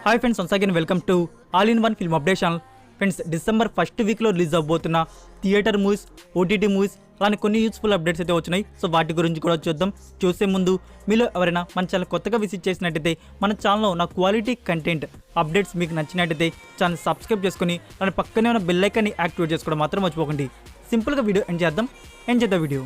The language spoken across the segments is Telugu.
Hi friends, once again welcome to all in one film update channel. Friends, December first వీక్లో రిలీజ్ అవబోతున్న థియేటర్ మూవీస్, ఓటీటీ మూవీస్, అలానే కొన్ని యూస్ఫుల్ అప్డేట్స్ అయితే వచ్చినాయి. సో వాటి గురించి కూడా చూద్దాం. చూసే ముందు మీలో ఎవరైనా మన ఛానల్ కొత్తగా విజిట్ చేసినట్టయితే మన ఛానల్లో నా క్వాలిటీ కంటెంట్ అప్డేట్స్ మీకు నచ్చినట్టయితే ఛానల్ సబ్స్క్రైబ్ చేసుకుని దాని పక్కనే ఉన్న బెల్ ఐకాన్ని యాక్టివేట్ చేసుకోవడం మాత్రం మర్చిపోకండి. సింపుల్గా వీడియో ఎండ్ చేద్దాం. Video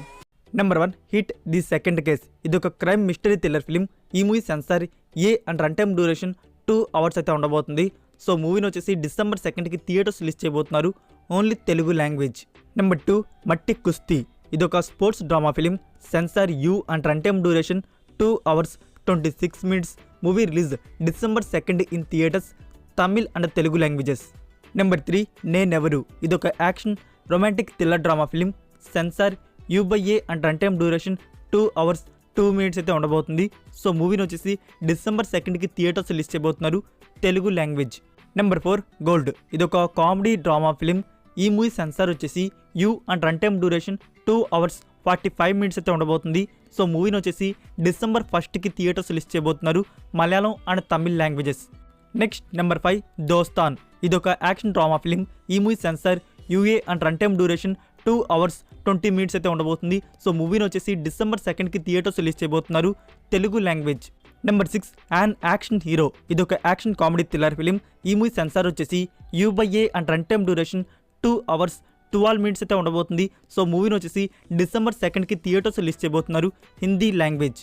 number 1, hit the second case. ఇది ఒక క్రైమ్ మిస్టరీ థ్రిల్లర్ ఫిలిం. ఈ movie censor A and run time duration 2 hours అయితే ఉండబోతుంది. సో మూవీని వచ్చేసి డిసెంబర్ 2కి థియేటర్స్ రిలీజ్ చేయబోతున్నారు, only Telugu language. Number 2, Matti Kusthi. ఇది ఒక sports drama film. Censor U and run time duration 2 hours 26 minutes. Movie release December 2 in theatres, Tamil and Telugu languages. Number 3, Nenevaru. ఇది ఒక action romantic thriller drama film. Censor U by A and run time duration 2 hours 2 minutes అయితే ఉండబోతుంది. సో మూవీని వచ్చేసి డిసెంబర్ 2కి థియేటర్స్ రిలీజ్ చేయబోతున్నారు, తెలుగు లాంగ్వేజ్. Number 4, gold. ఇది ఒక కామెడీ డ్రామా ఫిలిం. ఈ మూవీ సెన్సార్ వచ్చేసి you and run time duration 2 hours 45 minutes అయితే ఉండబోతుంది. సో మూవీని వచ్చేసి డిసెంబర్ 1కి థియేటర్స్ రిలీజ్ చేయబోతున్నారు, Malayalam and Tamil languages. Next number 5, Dostaan. ఇది ఒక యాక్షన్ డ్రామా ఫిలిం. ఈ movie censor UA and run time duration 2 hours 20 minutes అయితే ఉండబోతుంది. సో మూవీని వచ్చేసి డిసెంబర్ 2కి థియేటర్స్ రిలీజ్ చేయబోతున్నారు, Telugu language. Number 6, an action hero. ఇది ఒక యాక్షన్ కామెడీ థ్రిల్లర్ ఫిలిం. ఈ మూవీ సెన్సార్ వచ్చేసి U by A and run time duration 2 hours 12 minutes అయితే ఉండబోతుంది. సో మూవీని వచ్చేసి డిసెంబర్ 2కి థియేటర్స్ రిలీజ్ చేయబోతున్నారు, హిందీ లాంగ్వేజ్.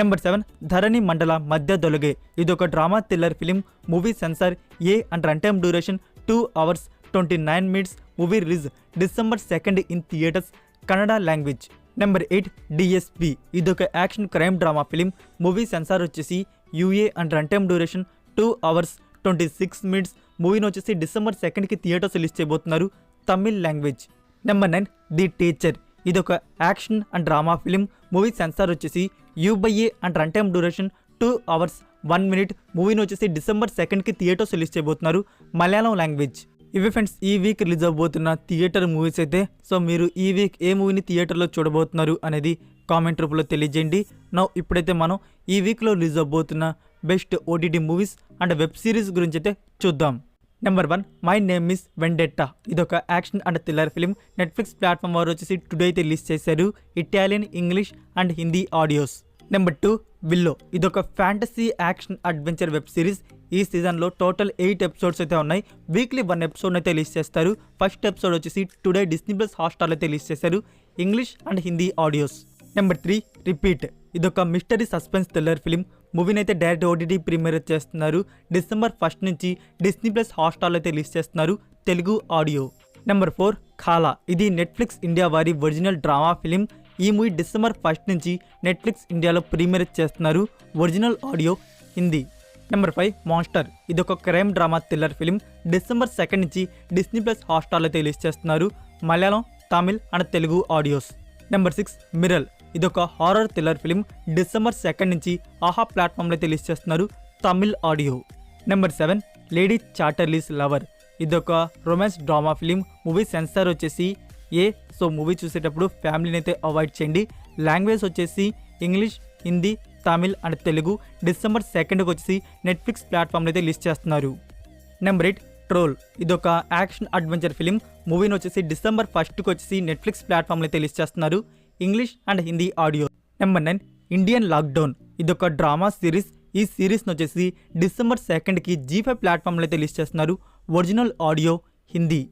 నెంబర్ 7, ధరణి మండల మధ్య దొలగే. ఇది ఒక drama thriller film. Movie censor A and run time duration 2 hours 29 minutes. Movie release December 2 in theatres, Kannada language. Number 8, DSP. ఇది ఒక action crime drama film. Movie censor వచ్చేసి UA and run time duration 2 hours 26 minutes. మూవీని వచ్చేసి డిసెంబర్ 2కి థియేటర్స్ రిలీజ్ చేయబోతున్నారు, Tamil language. Number 9, the teacher. ఇది ఒక action and drama film. Movie censor వచ్చేసి U by A and run time duration 2 hours 1 minute. మూవీని వచ్చేసి డిసెంబర్ 2కి థియేటర్స్ రిలీజ్ చేయబోతున్నారు, మలయాళం లాంగ్వేజ్. ఇవి ఫ్రెండ్స్ ఈ వీక్ రిలీజ్ అవబోతున్న థియేటర్ మూవీస్ అయితే. సో మీరు ఈ వీక్ ఏ మూవీని థియేటర్లో చూడబోతున్నారు అనేది కామెంట్ రూపంలో తెలియజేయండి. ఇప్పుడైతే మనం ఈ వీక్లో రిలీజ్ అవబోతున్న best OTT movies and web series గురించి అయితే చూద్దాం. Number 1, my name is vendetta. ఇది ఒక action and thriller film. Netflix platform వారు వచ్చేసి టుడే అయితే రిలీజ్ చేశారు, Italian, English and Hindi audios. Number 2, Willow. ఇది ఒక fantasy action adventure web series. ఈ సీజన్లో టోటల్ 8 episodes అయితే ఉన్నాయి. వీక్లీ 1 episode అయితే రిలీజ్ చేస్తారు. ఫస్ట్ ఎపిసోడ్ వచ్చేసి టుడే డిస్నీ ప్లస్ హాట్స్టార్ అయితే రిలీజ్ చేశారు, English and Hindi audios. Number 3, repeat. ఇది ఒక మిస్టరీ సస్పెన్స్ థ్రిల్లర్ ఫిలిం. మూవీని అయితే డైరెక్ట్ ఓటీటీ ప్రీమియర్ చేస్తున్నారు, డిసెంబర్ 1 నుంచి డిస్నీ ప్లస్ హాట్స్టార్ అయితే రిలీజ్ చేస్తున్నారు, తెలుగు ఆడియో. నెంబర్ 4, ఖాలా. ఇది నెట్ఫ్లిక్స్ ఇండియా వారి ఒరిజినల్ డ్రామా ఫిలిం. ఈ మూవీ డిసెంబర్ 1 నుంచి నెట్ఫ్లిక్స్ ఇండియాలో ప్రీమియర్ చేస్తున్నారు, original audio, Hindi. Number 5, monster. ఇది ఒక crime drama thriller film. December 2 నుంచి డిస్నీ ప్లస్ హాట్స్టార్ అయితే రిలీజ్ చేస్తున్నారు, Malayalam, Tamil and Telugu audios. Number 6, మిరల్. ఇది ఒక హారర్ థ్రిల్లర్ ఫిలిం. డిసెంబర్ 2 నుంచి ఆహా ప్లాట్ఫామ్లో అయితే రిలీజ్ చేస్తున్నారు, Tamil audio. Number 7, lady Chatterley's lover. ఇది ఒక romance drama film. Movie censor వచ్చేసి ఏ. సో మూవీ చూసేటప్పుడు ఫ్యామిలీని అయితే అవాయిడ్ చేయండి. లాంగ్వేజ్ వచ్చేసి English, Hindi, Tamil and Telugu. December 2కి వచ్చేసి నెట్ఫ్లిక్స్ ప్లాట్ఫామ్లో అయితే రిలీజ్ చేస్తున్నారు. Number 8, troll. ఇది ఒక యాక్షన్ అడ్వెంచర్ ఫిలిం. మూవీని వచ్చేసి డిసెంబర్ 1కి వచ్చేసి నెట్ఫ్లిక్స్ ప్లాట్ఫామ్లో అయితే రిలీజ్ చేస్తున్నారు, English and Hindi audio. Number 9, Indian lockdown. ఇది ఒక డ్రామా సిరీస్. ఈ సిరీస్ని వచ్చేసి డిసెంబర్ 2కి G5 ప్లాట్ఫామ్లో అయితే రిలీజ్ చేస్తున్నారు, original audio, Hindi.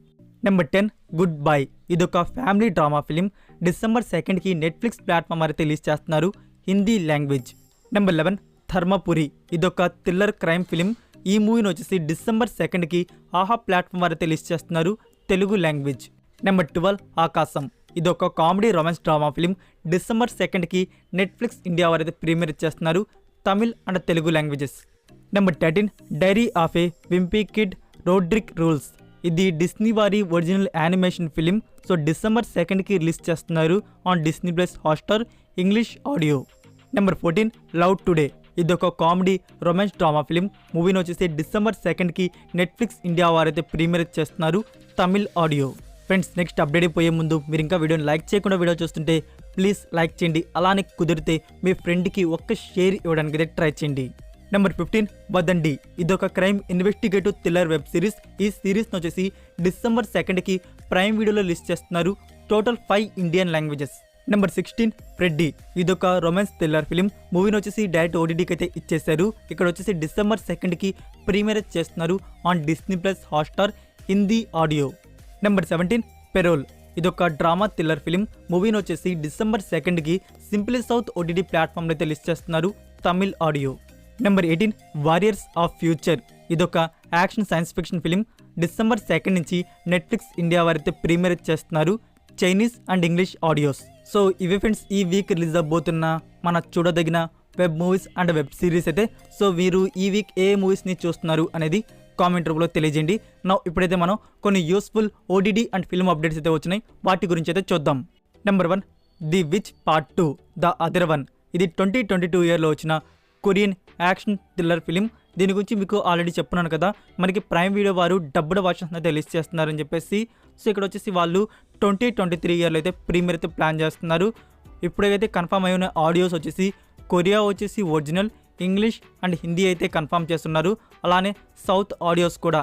Number 10, good bye. ఇది ఒక ఫ్యామిలీ డ్రామా ఫిలిం. డిసెంబర్ 2కి నెట్ఫ్లిక్స్ ప్లాట్ఫామ్ అయితే రిలీజ్ చేస్తున్నారు, హిందీ లాంగ్వేజ్. నెంబర్ 11, ధర్మపురి. ఇది ఒక థ్రిల్లర్ క్రైమ్ ఫిలిం. ఈ మూవీని వచ్చేసి డిసెంబర్ 2కి ఆహా ప్లాట్ఫామ్ అయితే రిలీజ్ చేస్తున్నారు, తెలుగు లాంగ్వేజ్. నెంబర్ 12, ఆకాశం. ఇది ఒక comedy romance drama film. December 2కి నెట్ఫ్లిక్స్ ఇండియా వారైతే ప్రీమియర్ చేస్తున్నారు, Tamil and Telugu languages. Number 13, diary of a wimpy kid, Rodrick rules. ఇది డిస్నీ వారి original animation film. So December 2కి రిలీజ్ చేస్తున్నారు on Disney plus Hotstar, English audio. Number 14, love today. ఇది ఒక కామెడీ రొమాన్స్ డ్రామా ఫిలిం. మూవీని వచ్చేసి డిసెంబర్ 2కి నెట్ఫ్లిక్స్ ఇండియా వారైతే ప్రీమియర్ చేస్తున్నారు, Tamil audio. Friends, next update పోయే ముందు మీరు ఇంకా వీడియోని లైక్ చేయకుండా వీడియో చూస్తుంటే ప్లీజ్ లైక్ చేయండి. అలానే కుదిరితే మీ ఫ్రెండ్కి ఒక్క షేర్ ఇవ్వడానికి అయితే ట్రై చేయండి. నెంబర్ 15 వదండి. ఇదొక crime investigative thriller web series. ఈ సిరీస్ని వచ్చేసి డిసెంబర్ 2కి ప్రైమ్ వీడియోలో లిస్ట్ చేస్తున్నారు. Total 5 Indian languages. Number 16 Freddie. ఇదొక రొమాన్స్ థ్రిల్లర్ ఫిలిం. మూవీని వచ్చేసి డైరెక్ట్ ఓటీటీకి అయితే ఇచ్చేశారు. ఇక్కడ వచ్చేసి డిసెంబర్ 2కి ప్రీమియర్ చేస్తున్నారు on Disney plus Hotstar Hindi audio. Number 17 parole. ఇదొక డ్రామా థ్రిల్లర్ ఫిలిం. మూవీని వచ్చేసి డిసెంబర్ 2కి సింప్లీ సౌత్ ఓటీటీ ప్లాట్ఫామ్లో అయితే లిస్ట్ చేస్తున్నారు Tamil audio. Number 18 warriors of future. ఇదొక action science fiction film. December 2 నుంచి నెట్ఫ్లిక్స్ ఇండియా వారైతే ప్రీమియర్ చేస్తున్నారు Chinese and English audios. So ఇవి ఫ్రెండ్స్ ఈ వీక్ రిలీజ్ అవ్వబోతున్న మన చూడదగిన web movies and web series అయితే. సో మీరు ఈ వీక్ ఏ మూవీస్ని చూస్తున్నారు అనేది కామెంట్ రూపంలో తెలియజేయండి. ఇప్పుడైతే మనం కొన్ని useful OTT and film updates అయితే వచ్చినాయి, వాటి గురించి అయితే చూద్దాం. Number 1 the which part 2 the other one. ఇది 2022 ఇయర్లో వచ్చిన కొరియన్ యాక్షన్ థ్రిల్లర్ ఫిలిం. దీని గురించి మీకు ఆల్రెడీ చెప్పున్నాను కదా, మనకి ప్రైమ్ వీడియో వారు డబ్బుడ్ వర్షన్స్ అయితే రిలీజ్ చేస్తున్నారని చెప్పేసి. సో ఇక్కడ వచ్చేసి వాళ్ళు 2023 ఇయర్లో అయితే ప్రీమియర్ అయితే ప్లాన్ చేస్తున్నారు. ఇప్పుడైతే కన్ఫర్మ్ అయిన ఆడియోస్ వచ్చేసి కొరియా వచ్చేసి ఒరిజినల్, ఇంగ్లీష్ అండ్ హిందీ అయితే కన్ఫర్మ్ చేస్తున్నారు. అలానే సౌత్ ఆడియోస్ కూడా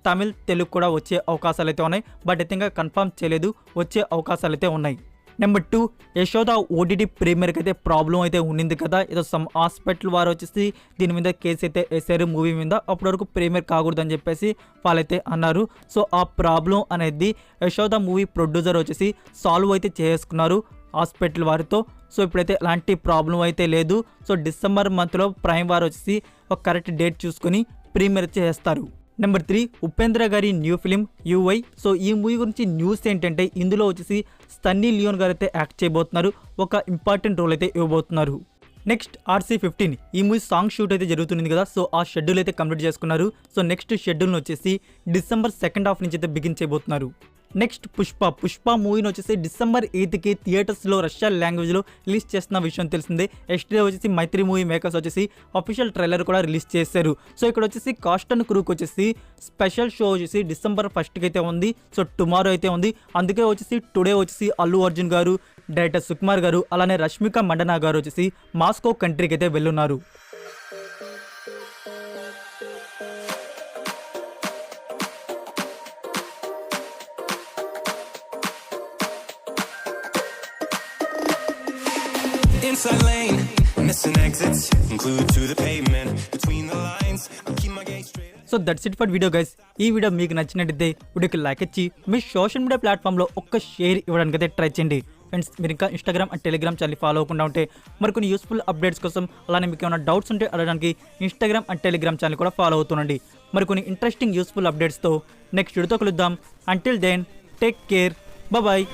తమిళ్, తెలుగు కూడా వచ్చే అవకాశాలు అయితే ఉన్నాయి. బట్ అయితే ఇంకా కన్ఫర్మ్ చేయలేదు, వచ్చే అవకాశాలు అయితే ఉన్నాయి. నెంబర్ 2 యశోద ఓటీటీ ప్రీమియర్కి అయితే ప్రాబ్లం అయితే ఉండింది కదా. ఏదో సమ్ హాస్పిటల్ వారు వచ్చేసి దీని మీద కేసు అయితే వేసారు మూవీ మీద. అప్పటి వరకు ప్రీమియర్ కాకూడదని చెప్పేసి వాళ్ళైతే అన్నారు. సో ఆ ప్రాబ్లం అనేది యశోద మూవీ ప్రొడ్యూసర్ వచ్చేసి సాల్వ్ అయితే చేసుకున్నారు హాస్పిటల్ వారితో. సో ఇప్పుడైతే ఎలాంటి ప్రాబ్లం అయితే లేదు. సో డిసెంబర్ మంత్లో ప్రైమ్ వారు వచ్చేసి ఒక కరెక్ట్ డేట్ చూసుకొని ప్రీమియర్ చేస్తారు. నెంబర్ 3 ఉపేంద్ర గారి న్యూ ఫిలిం యుఐ. సో ఈ మూవీ గురించి న్యూస్ ఏంటంటే ఇందులో వచ్చేసి సన్నీ లియోన్ గారు అయితే యాక్ట్ చేయబోతున్నారు, ఒక ఇంపార్టెంట్ రోల్ అయితే ఇవ్వబోతున్నారు. Next RC15. ఈ మూవీ సాంగ్ షూట్ అయితే జరుగుతుంది కదా. సో ఆ షెడ్యూల్ అయితే కంప్లీట్ చేసుకున్నారు. సో నెక్స్ట్ షెడ్యూల్ని వచ్చేసి డిసెంబర్ 2nd నుంచి అయితే బిగిన్ చేయబోతున్నారు. నెక్స్ట్ పుష్ప మూవీని వచ్చేసి డిసెంబర్ 8కి థియేటర్స్లో రష్యా లాంగ్వేజ్లో రిలీజ్ చేస్తున్న విషయం తెలిసిందే. ఎస్టే వచ్చేసి మైత్రి మూవీ మేకర్స్ వచ్చేసి అఫీషియల్ ట్రైలర్ కూడా రిలీజ్ చేశారు. సో ఇక్కడ వచ్చేసి కాస్ట్ అండ్ క్రూకి వచ్చేసి స్పెషల్ షో వచ్చేసి డిసెంబర్ 1కి అయితే ఉంది. సో టుమారో అయితే ఉంది. అందుకే వచ్చేసి టుడే వచ్చేసి అల్లు అర్జున్ గారు, డైరెక్టర్ సుకుమార్ గారు, అలానే రష్మిక మండనా గారు వచ్చేసి మాస్కో కంట్రీకి అయితే వెళ్ళున్నారు. Inside lane, missing exits, glued to the pavement, between the lines, I'll keep my gaze straight. So that's it for video guys. ఈ వీడియో మీకు నచ్చినట్టయితే వీడియోకి లైక్ ఇచ్చి మీ సోషల్ మీడియా ప్లాట్ఫామ్లో ఒక్క షేర్ ఇవ్వడానికి అయితే ట్రై చేయండి. ఫ్రెండ్స్ మీరు ఇంకా Instagram and Telegram channel follow అవ్వకుండా ఉంటే మరికొన్ని యూస్ఫుల్ అప్డేట్స్ కోసం, అలానే మీకు ఏమైనా డౌట్స్ ఉంటే అడగడానికి ఇన్స్టాగ్రామ్ అండ్ టెలిగ్రామ్ ఛానల్ కూడా ఫాలో అవుతుండండి. మరికొన్ని ఇంట్రెస్టింగ్ యూస్ఫుల్ అప్డేట్స్తో నెక్స్ట్ వీడియోతో కలుద్దాం. Until then take care, bye.